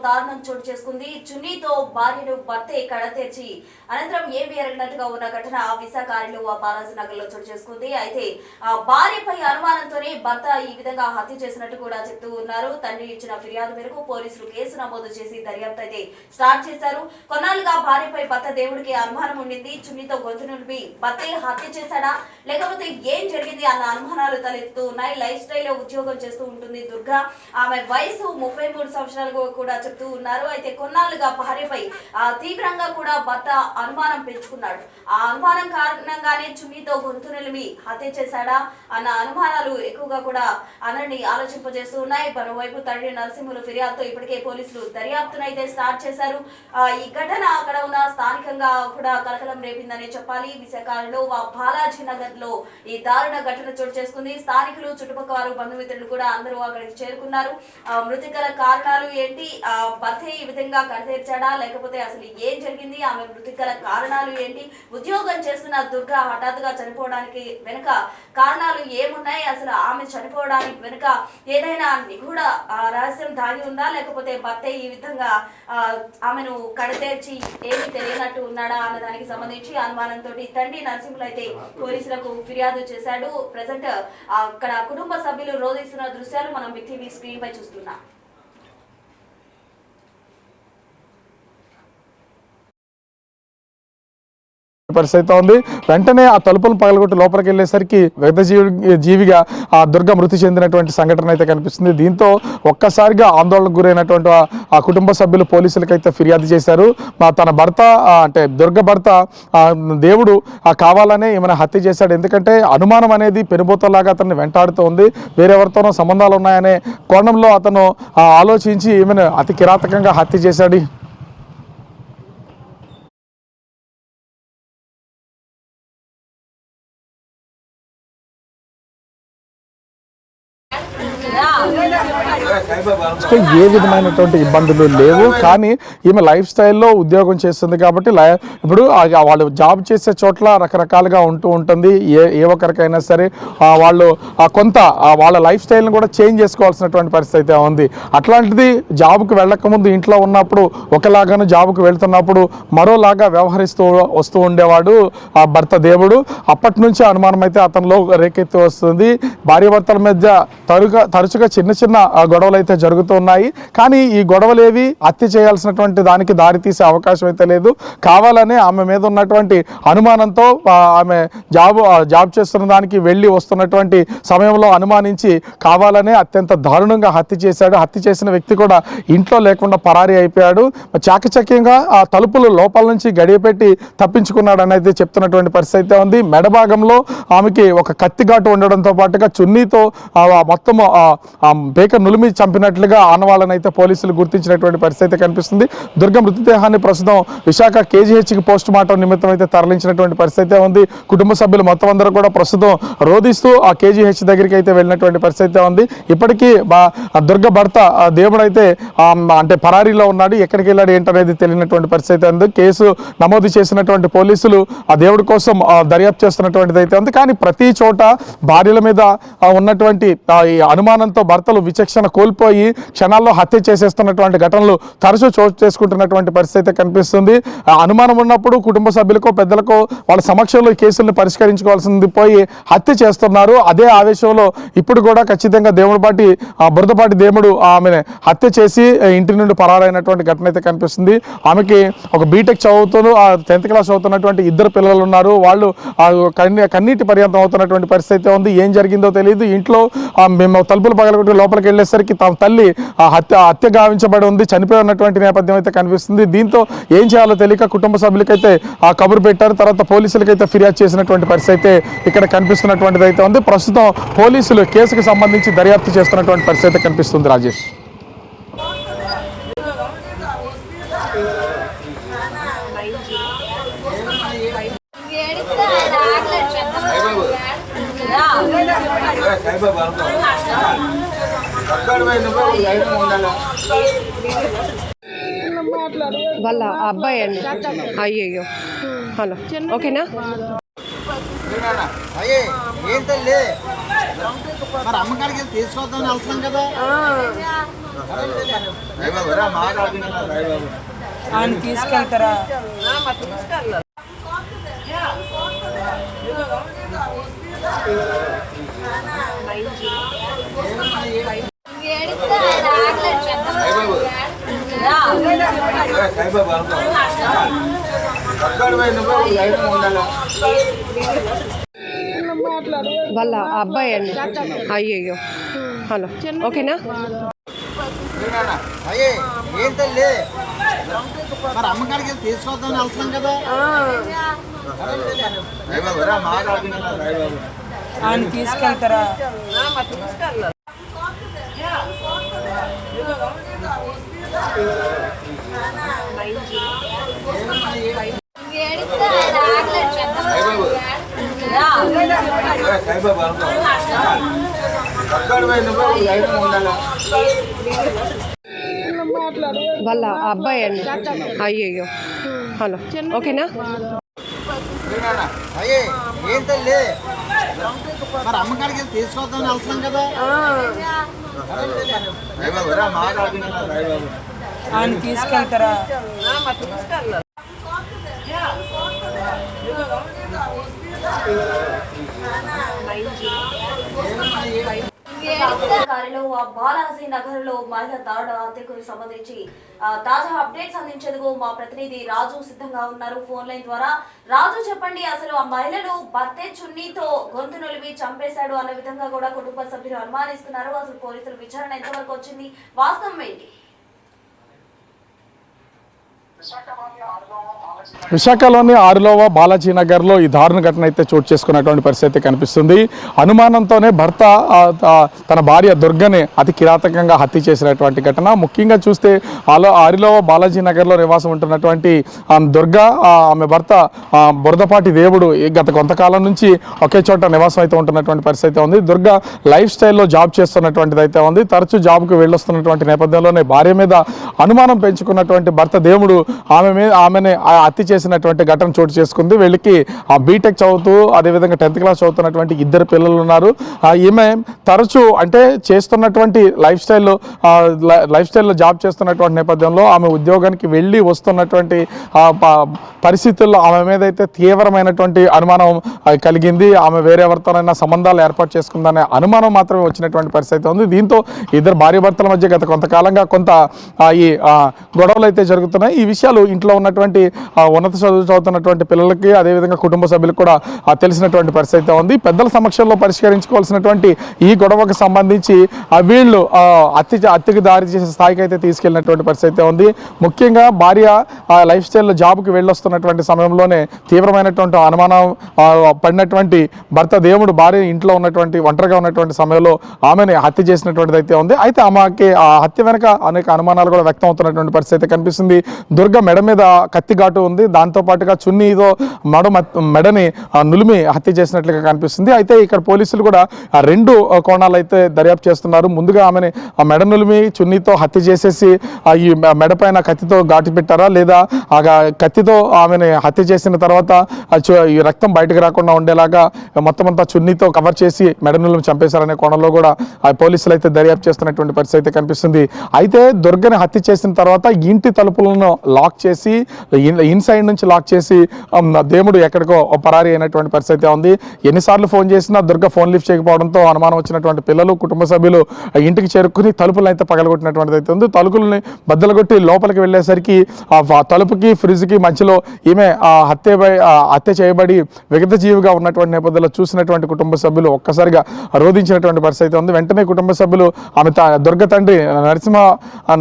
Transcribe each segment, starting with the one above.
దారుణం చోటు చేసుకుంది. చున్నీతో భార్యను భర్తే కడతెర్చి అనంతరం ఏమీ ఎరగనట్టుగా ఉన్న ఘటన విశాఖలో బాలాజీ నగర్ లో చోటు చేసుకుంది. అయితే ఆ భార్యపై అనుమానంతోనే భర్త ఈ విధంగా హత్య చేసినట్టు కూడా చెప్తూ ఉన్నారు. తండ్రి ఇచ్చిన ఫిర్యాదు మేరకు పోలీసులు కేసు నమోదు చేసి దర్యాప్తు అయితే స్టార్ట్ చేశారు. కొన్నాళ్ళుగా భార్యపై భర్త దేవుడికి అనుమానం ఉండింది. చున్నీతో గొంతు నుండి భర్తే హత్య చేశాడా లేకపోతే ఏం జరిగింది అన్న అనుమానాలు తలెత్తుతూ ఉన్నాయి. లైఫ్ స్టైల్ ఉద్యోగం చేస్తూ ఉంటుంది దుర్గా. ఆమె వయసు 33 సంవత్సరాలు కూడా చెప్తూ ఉన్నారు. అయితే కొన్నాళ్ళుగా భార్యపై తీవ్రంగా కూడా భర్త అనుమానం పెంచుకున్నాడు. ఆ అనుమానం కారణంగానే చున్నీతో గొంతు నిలిమి హత్య చేశాడా అన్న అనుమానాలు ఎక్కువగా కూడా అందరినీ ఆలోచింపజేస్తూ ఉన్నాయి. మరోవైపు తండ్రి నరసింహులు ఫిర్యాదుతో ఇప్పటికే పోలీసులు దర్యాప్తును అయితే స్టార్ట్ చేశారు. ఈ ఘటన అక్కడ ఉన్న స్థానికంగా కూడా కలకలం రేపిందనే చెప్పాలి. విశాఖలో బాలాజీ నగర్ లో ఈ దారుణ ఘటన చోటు చేసుకుంది. స్థానికులు, చుట్టుపక్కల వారు, బంధుమిత్రులు కూడా అందరూ అక్కడికి చేరుకున్నారు. మృతి గల కారణాలు ఏంటి, భర్త ఈ విధంగా కడతీర్చాడా లేకపోతే అసలు ఏం జరిగింది, ఆమె మృతి గల కారణాలు ఏంటి, ఉద్యోగం చేస్తున్న దుర్గా హఠాత్తుగా చనిపోవడానికి వెనుక కారణాలు ఏమున్నాయి, అసలు ఆమె చనిపోవడానికి వెనుక ఏదైనా నిగూఢ రహస్యం దాగి ఉందా లేకపోతే భర్త ఈ విధంగా ఆమెను కడతీర్చి ఏమి తెలియనట్టు ఉన్నాడా అన్న దానికి సంబంధించి అనుమానంతో తండ్రి నరసింహులు అయితే పోలీసులకు ఫిర్యాదు చేశాడు. ప్రెసెంట్ అక్కడ కుటుంబ సభ్యులు రోధిస్తున్న దృశ్యాలు మనం బిగ్ టీవీ స్క్రీన్ పై చూస్తున్నాం. పరిస్థితి ఉంది. వెంటనే ఆ తలుపులను పగలగొట్టి లోపలికి వెళ్ళేసరికి జీవిగా ఆ దుర్గ మృతి చెందినటువంటి సంఘటన అయితే కనిపిస్తుంది. దీంతో ఒక్కసారిగా ఆందోళనకు గురైనటువంటి ఆ కుటుంబ సభ్యులు పోలీసులకైతే ఫిర్యాదు చేశారు. తన భర్త అంటే దుర్గ భర్త దేవుడు కావాలనే ఏమైనా హత్య చేశాడు, ఎందుకంటే అనుమానం అనేది పెనుబోతలాగా అతన్ని వెంటాడుతూ ఉంది. వేరెవరితోనో సంబంధాలు ఉన్నాయనే కోణంలో అతను ఆలోచించి ఏమైనా అతి కిరాతకంగా హత్య చేశాడు. ఏ విధమైనటువంటి ఇబ్బందులు లేవు, కానీ ఈమె లైఫ్ స్టైల్లో ఉద్యోగం చేస్తుంది కాబట్టి ఇప్పుడు వాళ్ళు జాబ్ చేసే చోట్ల రకరకాలుగా ఉంటుంది. ఏ ఒక్కరికైనా సరే వాళ్ళు కొంత వాళ్ళ లైఫ్ స్టైల్ని కూడా చేంజ్ చేసుకోవాల్సినటువంటి పరిస్థితి అయితే ఉంది. అట్లాంటిది జాబ్కి వెళ్ళకముందు ఇంట్లో ఉన్నప్పుడు ఒకలాగాను జాబ్కి వెళ్తున్నప్పుడు మరోలాగా వ్యవహరిస్తూ వస్తూ ఉండేవాడు ఆ భర్త దేవుడు. అప్పటి నుంచి అనుమానం అయితే అతనిలో రేకెత్తి వస్తుంది. భార్యాభర్తల మధ్య తరచుగా చిన్న చిన్న గొడవలు అయితే జరుగుతున్నాయి. కానీ ఈ గొడవలేవి హత్య చేయాల్సినటువంటి దానికి దారి తీసే అవకాశం అయితే లేదు. కావాలనే ఆమె మీద ఉన్నటువంటి అనుమానంతో ఆమె జాబ్ చేస్తున్న దానికి వెళ్ళి వస్తున్నటువంటి సమయంలో అనుమానించి కావాలనే అత్యంత దారుణంగా హత్య చేశాడు. హత్య చేసిన వ్యక్తి కూడా ఇంట్లో లేకుండా పరారీ అయిపోయాడు. చాకచక్యంగా ఆ తలుపులు లోపల నుంచి గడియపెట్టి తప్పించుకున్నాడు అనేది చెప్తున్నటువంటి పరిస్థితి అయితే ఉంది. మెడభాగంలో ఆమెకి ఒక కత్తిఘాటు ఉండడంతో పాటుగా చున్నీతో మొత్తం బేక నులిమి చంపినట్లుగా ఆనవాళ్ళని అయితే పోలీసులు గుర్తించినటువంటి పరిస్థితి కనిపిస్తుంది. దుర్గ మృతదేహాన్ని ప్రస్తుతం విశాఖ కేజీహెచ్కి పోస్ట్ మార్టం నిమిత్తం అయితే తరలించినటువంటి పరిస్థితి ఉంది. కుటుంబ సభ్యులు మొత్తం అందరూ కూడా ప్రస్తుతం రోధిస్తూ ఆ కేజీహెచ్ దగ్గరికి అయితే వెళ్ళినటువంటి పరిస్థితి ఉంది. ఇప్పటికీ దుర్గ భర్త దేవుడు అయితే అంటే పరారీలో ఉన్నాడు. ఎక్కడికి వెళ్ళాడు ఏంటనేది తెలియనటువంటి పరిస్థితి ఉంది. కేసు నమోదు చేసినటువంటి పోలీసులు ఆ దేవుడి కోసం దర్యాప్తు చేస్తున్నటువంటిది అయితే ఉంది. కానీ ప్రతి చోట భార్యల మీద ఉన్నటువంటి ఈ అనుమానంతో భర్తలు విచక్షణ కోల్పోయి క్షణాల్లో హత్య చేసేస్తున్నటువంటి ఘటనలు తరచూ చోటు చేసుకుంటున్నటువంటి పరిస్థితి కనిపిస్తుంది. అనుమానం ఉన్నప్పుడు కుటుంబ సభ్యులకో పెద్దలకో వాళ్ళ సమక్షంలో ఈ కేసులను పరిష్కరించుకోవాల్సింది పోయి హత్య చేస్తున్నారు. అదే ఆవేశంలో ఇప్పుడు కూడా ఖచ్చితంగా బురదపాటి దేవుడు ఆమెను హత్య చేసి ఇంటి నుండి పరారైనటువంటి ఘటన అయితే కనిపిస్తుంది. ఆమెకి ఒక బీటెక్ చదువుతూ 10th క్లాస్ చదువుతున్నటువంటి 2 పిల్లలు ఉన్నారు. వాళ్ళు కన్నీటి పర్యంతం అవుతున్నటువంటి పరిస్థితి ఉంది. ఏం జరిగిందో తెలియదు. ఇంట్లో మేము తలుపులు పగలగొట్టి లోపలికి వెళ్ళేసరికి తమ తల్లి హత్య గావించబడి ఉంది, చనిపోయి ఉన్నటువంటి నేపథ్యం అయితే కనిపిస్తుంది. దీంతో ఏం చేయాలో తెలియక కుటుంబ సభ్యులకైతే కబురు పెట్టారు. తర్వాత పోలీసులకైతే ఫిర్యాదు చేసినటువంటి పరిస్థితి అయితే ఇక్కడ కనిపిస్తున్నటువంటిది అయితే ఉంది. ప్రస్తుతం పోలీసులు కేసుకు సంబంధించి దర్యాప్తు చేస్తున్నటువంటి పరిస్థితి కనిపిస్తుంది. రాజేష్. వాళ్ళ అబ్బాయి అండి. అయ్యయ్యో, హలో, ఓకేనా? అయ్యే ఏం తల్లి మరి అమ్మగారికి తీసుకొద్దామని వెళ్తున్నాం కదా. ఆయన తీసుకెళ్తారా? వాళ్ళ అబ్బాయి అండి. అయ్యయ్యో, హలో, ఓకేనా? అయ్యే ఏం తల్లి మరి అమ్మగారికి తీసుకొద్దామని వెళ్తున్నాం కదా. ఆయన తీసుకెళ్తారా? వాళ్ళ అబ్బాయి అండి. అయ్యయ్యో, హలో, ఓకేనా? అయ్యే ఏం తల్లి మరి అమ్మగారికి తీసుకొద్దామని వెళ్తున్నాం కదా. ఆయన తీసుకెళ్తారా? కారిలో బాలాజీ నగర్ లో మహిళ దారుణ హత్యకు సంబంధించి తాజా అప్డేట్స్ అందించేందుకు మా ప్రతినిధి రాజు సిద్ధంగా ఉన్నారు ఫోన్ లైన్ ద్వారా. రాజు, చెప్పండి, అసలు ఆ మహిళను భర్తే చున్నీతో గొంతు నొలివి చంపేశాడు అన్న విధంగా కూడా కుటుంబ సభ్యులు అనుమానిస్తున్నారు. అసలు పోలీసుల విచారణ ఎంతవరకు వచ్చింది, వాస్తవం ఏంటి? విశాఖలోని ఆరులోవ బాలాజీ నగర్లో ఈ దారుణ ఘటన అయితే చోటు చేసుకున్నటువంటి పరిస్థితి కనిపిస్తుంది. అనుమానంతోనే భర్త తన భార్య దుర్గని అతి కిరాతకంగా హత్య చేసినటువంటి ఘటన. ముఖ్యంగా చూస్తే ఆరులోవ బాలాజీ నగర్లో నివాసం ఉంటున్నటువంటి దుర్గ, ఆమె భర్త బురదపాటి దేవుడు గత కొంతకాలం నుంచి ఒకే చోట నివాసం అయితే ఉంటున్నటువంటి పరిస్థితి ఉంది. దుర్గ లైఫ్ స్టైల్లో జాబ్ చేస్తున్నటువంటిది అయితే ఉంది. తరచూ జాబ్కు వెళ్ళొస్తున్నటువంటి నేపథ్యంలోనే భార్య మీద అనుమానం పెంచుకున్నటువంటి భర్త దేవుడు ఆమెని హత్య చేసినటువంటి ఘటన చోటు చేసుకుంది. వీళ్ళకి బీటెక్ చదువుతూ అదేవిధంగా 10th క్లాస్ చదువుతున్నటువంటి 2 పిల్లలు ఉన్నారు. ఈమె తరచూ అంటే చేస్తున్నటువంటి లైఫ్ స్టైల్లో జాబ్ చేస్తున్నటువంటి నేపథ్యంలో ఆమె ఉద్యోగానికి వెళ్ళి వస్తున్నటువంటి పరిస్థితుల్లో ఆమె మీద అయితే తీవ్రమైనటువంటి అనుమానం కలిగింది. ఆమె వేరెవరితోనైనా సంబంధాలు ఏర్పాటు చేసుకుందనే అనుమానం మాత్రమే వచ్చినటువంటి పరిస్థితి ఉంది. దీంతో ఇద్దరు భార్యాభర్తల మధ్య గత కొంతకాలంగా ఈ గొడవలు అయితే జరుగుతున్నాయి. ఈ విషయాలు ఇంట్లో ఉన్నటువంటి ఉన్నత చదువు చదువుతున్నటువంటి పిల్లలకి అదేవిధంగా కుటుంబ సభ్యులకు కూడా తెలిసినటువంటి పరిస్థితి ఉంది. పెద్దల సమక్షంలో పరిష్కరించుకోవాల్సినటువంటి ఈ గొడవకు సంబంధించి వీళ్ళు హత్యకి దారి చేసే స్థాయికి అయితే తీసుకెళ్ళినటువంటి పరిస్థితి ఉంది. ముఖ్యంగా భార్య లైఫ్ స్టైల్లో జాబ్కి వెళ్ళొస్తున్నటువంటి సమయంలోనే తీవ్రమైనటువంటి అనుమానం పడినటువంటి భర్త దేవుడు భార్య ఇంట్లో ఉన్నటువంటి ఒంటరిగా ఉన్నటువంటి సమయంలో ఆమెని హత్య చేసినటువంటిది అయితే ఉంది. అయితే ఆమెకి ఆ హత్య వెనక అనేక అనుమానాలు కూడా వ్యక్తం అవుతున్నటువంటి పరిస్థితి కనిపిస్తుంది. దుర్గ మెడ మీద కత్తి ఘాటు ఉంది. దాంతోపాటుగా చున్నీతో మెడని నులిమి హత్య చేసినట్లుగా కనిపిస్తుంది. అయితే ఇక్కడ పోలీసులు కూడా 2 కోణాలు అయితే దర్యాప్తు చేస్తున్నారు. ముందుగా ఆమెని మెడ నులిమి చున్నీతో హత్య చేసేసి ఈ మెడ పైన కత్తితో ఘాటు పెట్టారా, లేదా ఆ కత్తితో ఆమెని హత్య చేసిన తర్వాత ఈ రక్తం బయటకు రాకుండా ఉండేలాగా మొత్తం అంతా చున్నీతో కవర్ చేసి మెడ నులిమి చంపేశారనే కోణంలో కూడా పోలీసులు అయితే దర్యాప్తు చేస్తున్నటువంటి పరిస్థితి కనిపిస్తుంది. అయితే దుర్గని హత్య చేసిన తర్వాత ఇంటి తలుపులను లాక్ చేసి ఇన్సైడ్ నుంచి లాక్ చేసి దేవుడు ఎక్కడికో పరారీ అయినటువంటి పరిస్థితి ఉంది. ఎన్నిసార్లు ఫోన్ చేసినా దుర్గ ఫోన్ లిఫ్ట్ చేయకపోవడంతో అనుమానం వచ్చినటువంటి పిల్లలు కుటుంబ సభ్యులు ఇంటికి చేరుకుని తలుపులను అయితే పగలగొట్టినటువంటిది అయితే ఉంది. తలుపులని బద్దలుగొట్టి లోపలికి వెళ్ళేసరికి తలుపుకి ఫ్రిడ్జ్కి మధ్యలో ఈమె హత్య చేయబడి విగత జీవిగా ఉన్నటువంటి నేపథ్యంలో చూసినటువంటి కుటుంబ సభ్యులు ఒక్కసారిగా రోధించినటువంటి పరిస్థితి ఉంది. వెంటనే కుటుంబ సభ్యులు ఆమె దుర్గ తండ్రి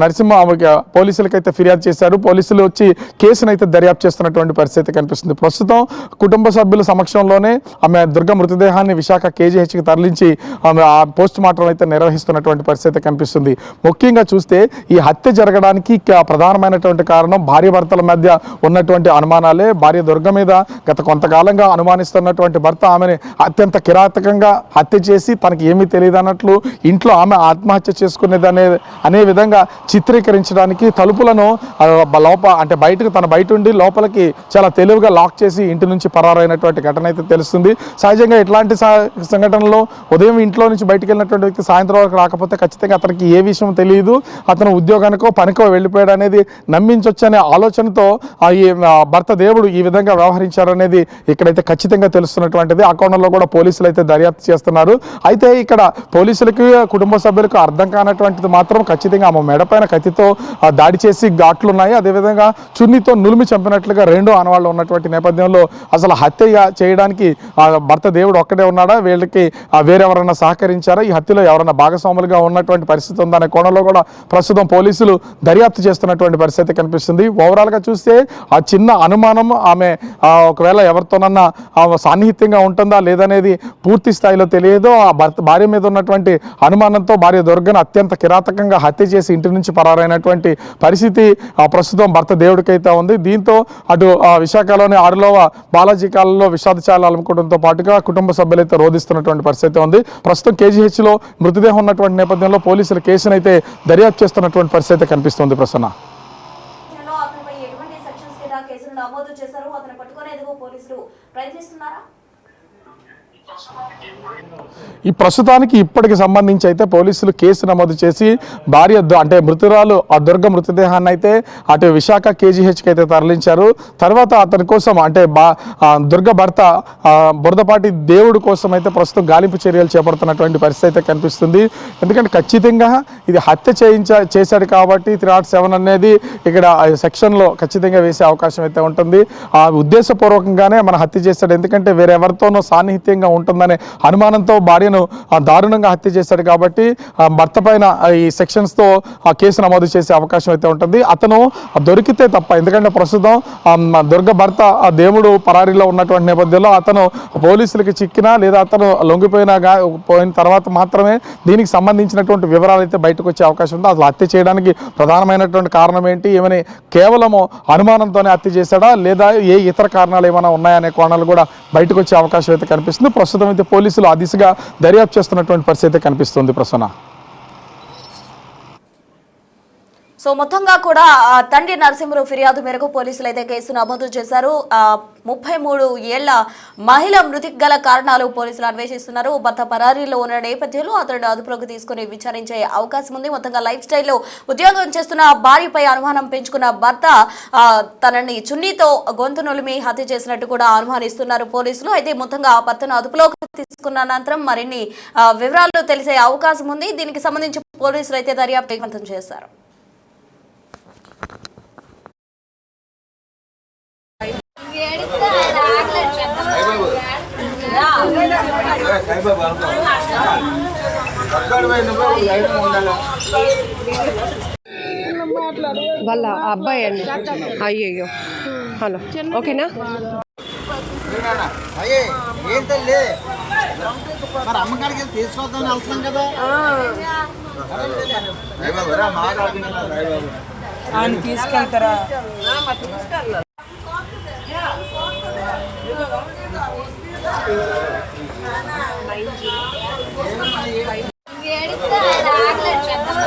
నరసింహ ఆమెకి పోలీసులకైతే ఫిర్యాదు చేశారు. పోలీసులు వచ్చి కేసును అయితే దర్యాప్తు చేస్తున్నటువంటి పరిస్థితి కనిపిస్తుంది. ప్రస్తుతం కుటుంబ సభ్యుల సమక్షంలోనే ఆమె దుర్గ మృతదేహాన్ని విశాఖ KGHకి తరలించి ఆమె పోస్ట్ మార్టం అయితే నిర్వహిస్తున్నటువంటి పరిస్థితి కనిపిస్తుంది. ముఖ్యంగా చూస్తే ఈ హత్య జరగడానికి ప్రధానమైనటువంటి కారణం భార్యాభర్తల మధ్య ఉన్నటువంటి అనుమానాలే. భార్య దుర్గ మీద గత కొంతకాలంగా అనుమానిస్తున్నటువంటి భర్త ఆమెని అత్యంత కిరాతకంగా హత్య చేసి తనకి ఏమీ తెలియదు అన్నట్లు ఇంట్లో ఆమె ఆత్మహత్య చేసుకునేది అనే విధంగా చిత్రీకరించడానికి తలుపులను అంటే బయట ఉండి లోపలికి చాలా తెలివిగా లాక్ చేసి ఇంటి నుంచి పరారైనటువంటి ఘటన అయితే తెలుస్తుంది. సహజంగా ఇట్లాంటి సంఘటనలో ఉదయం ఇంట్లో నుంచి బయటికి వెళ్ళినటువంటి వ్యక్తి సాయంత్రం వరకు రాకపోతే ఖచ్చితంగా అతనికి ఏ విషయం తెలియదు, అతను ఉద్యోగానికో పనికో వెళ్ళిపోయాడు అనేది నమ్మించొచ్చనే ఆలోచనతో ఈ భర్త దేవుడు ఈ విధంగా వ్యవహరించారనేది ఇక్కడైతే ఖచ్చితంగా తెలుస్తున్నటువంటిది. ఆ కోణంలో కూడా పోలీసులు అయితే దర్యాప్తు చేస్తున్నారు. అయితే ఇక్కడ పోలీసులకి కుటుంబ సభ్యులకు అర్థం కానటువంటిది మాత్రం ఖచ్చితంగా ఆమె మెడపైన కత్తితో దాడి చేసి ఘాట్లు ఉన్నాయి, అదేవిధంగా చున్నీతో నులిమి చంపినట్లుగా రెండు ఆనవాళ్ళు ఉన్నటువంటి నేపథ్యంలో అసలు హత్య చేయడానికి భర్త దేవుడు ఒక్కడే ఉన్నాడా, వీళ్ళకి వేరెవరన్నా సహకరించారా, ఈ హత్యలో ఎవరైనా భాగస్వాములుగా ఉన్నటువంటి పరిస్థితి ఉందనే కోణంలో కూడా ప్రస్తుతం పోలీసులు దర్యాప్తు చేస్తున్నటువంటి పరిస్థితి కనిపిస్తుంది. ఓవరాల్గా చూస్తే ఆ చిన్న అనుమానం ఆమె ఒకవేళ ఎవరితోనన్నా సాన్నిహిత్యంగా ఉంటుందా లేదనేది పూర్తి స్థాయిలో తెలియదు. ఆ భార్య మీద ఉన్నటువంటి అనుమానంతో భార్య దుర్గను అత్యంత కిరాతకంగా హత్య చేసి ఇంటి నుంచి పరారైనటువంటి పరిస్థితి ప్రస్తుతం భర్త దేవుడికైతే ఉంది. దీంతో అటు విశాఖలోని ఆరులోవ బాలాజీ కాలంలో విషాదచారాలు అలుముకోవడంతో పాటుగా కుటుంబ సభ్యులైతే రోధిస్తున్నటువంటి పరిస్థితి ఉంది. ప్రస్తుతం కేజీహెచ్లో మృతదేహం ఉన్నటువంటి నేపథ్యంలో పోలీసులు కేసును అయితే దర్యాప్తు చేస్తున్నటువంటి పరిస్థితి కనిపిస్తుంది. ప్రసన్న, నమోదు చేశారు, అతను పట్టుకునేందుకు పోలీసులు ప్రయత్నిస్తున్నారా? ఈ ప్రస్తుతానికి ఇప్పటికి సంబంధించి అయితే పోలీసులు కేసు నమోదు చేసి భార్య అంటే మృతురాలు ఆ దుర్గ మృతదేహాన్ని అయితే అటు విశాఖ కేజీహెచ్కి అయితే తరలించారు. తర్వాత అతని కోసం అంటే దుర్గ భర్త బురదపాటి దేవుడు కోసం అయితే ప్రస్తుతం గాలింపు చర్యలు చేపడుతున్నటువంటి పరిస్థితి అయితే కనిపిస్తుంది. ఎందుకంటే ఖచ్చితంగా ఇది హత్య చేశాడు కాబట్టి 307 అనేది ఇక్కడ సెక్షన్లో ఖచ్చితంగా వేసే అవకాశం అయితే ఉంటుంది. ఆ ఉద్దేశపూర్వకంగానే మన హత్య చేశాడు, ఎందుకంటే వేరెవరితోనో సాన్నిహిత్యంగా ఉంటుందనే అనుమానంతో భార్యను దారుణంగా హత్య చేశాడు కాబట్టి భర్త పైన ఈ సెక్షన్స్తో కేసు నమోదు చేసే అవకాశం అయితే ఉంటుంది. అతను దొరికితే తప్ప, ఎందుకంటే ప్రస్తుతం దుర్గ భర్త దేవుడు పరారీలో ఉన్నటువంటి నేపథ్యంలో అతను పోలీసులకి చిక్కినా లేదా అతను పోయిన తర్వాత మాత్రమే దీనికి సంబంధించినటువంటి వివరాలు అయితే బయటకు వచ్చే అవకాశం ఉంది. అసలు హత్య చేయడానికి ప్రధానమైనటువంటి కారణం ఏంటి, ఏమని కేవలము అనుమానంతోనే హత్య చేశాడా లేదా ఏ ఇతర కారణాలు ఏమైనా ఉన్నాయనే కోణాలు కూడా బయటకు వచ్చే అవకాశం అయితే కనిపిస్తుంది. ప్రస్తుతం అయితే పోలీసులు ఆ దిశగా దర్యాప్తు చేస్తున్నటువంటి పరిస్థితి కనిపిస్తుంది. ప్రసన్న, సో మొత్తంగా కూడా తండ్రి నరసింహులు ఫిర్యాదు మేరకు పోలీసులు అయితే కేసు నమోదు చేశారు. 33 ఏళ్ల మహిళ మృతికి గల కారణాలు పోలీసులు అన్వేషిస్తున్నారు. భర్త పరారీలో ఉన్న నేపథ్యంలో అతను అదుపులోకి తీసుకుని విచారించే అవకాశం ఉంది. మొత్తంగా లైఫ్ స్టైల్లో ఉద్యోగం చేస్తున్న భార్యపై అనుమానం పెంచుకున్న భర్త తనని చున్నీతో గొంతు నులిమి హత్య చేసినట్టు కూడా అనుమానిస్తున్నారు పోలీసులు. అయితే మొత్తంగా భర్తను అదుపులోకి తీసుకున్న అనంతరం మరిన్ని వివరాలు తెలిసే అవకాశం ఉంది. దీనికి సంబంధించి పోలీసులు అయితే దర్యాప్తు వేగవంతం చేశారు. వాళ్ళ అబ్బాయి అండి. అయ్యయ్యో, హలో, ఓకేనా? అయ్యే ఏం తల్లి, మరి అమ్మగారికి తీసుకొద్దామని వెళ్తున్నాం కదా. ఆయన తీసుకెళ్తారా?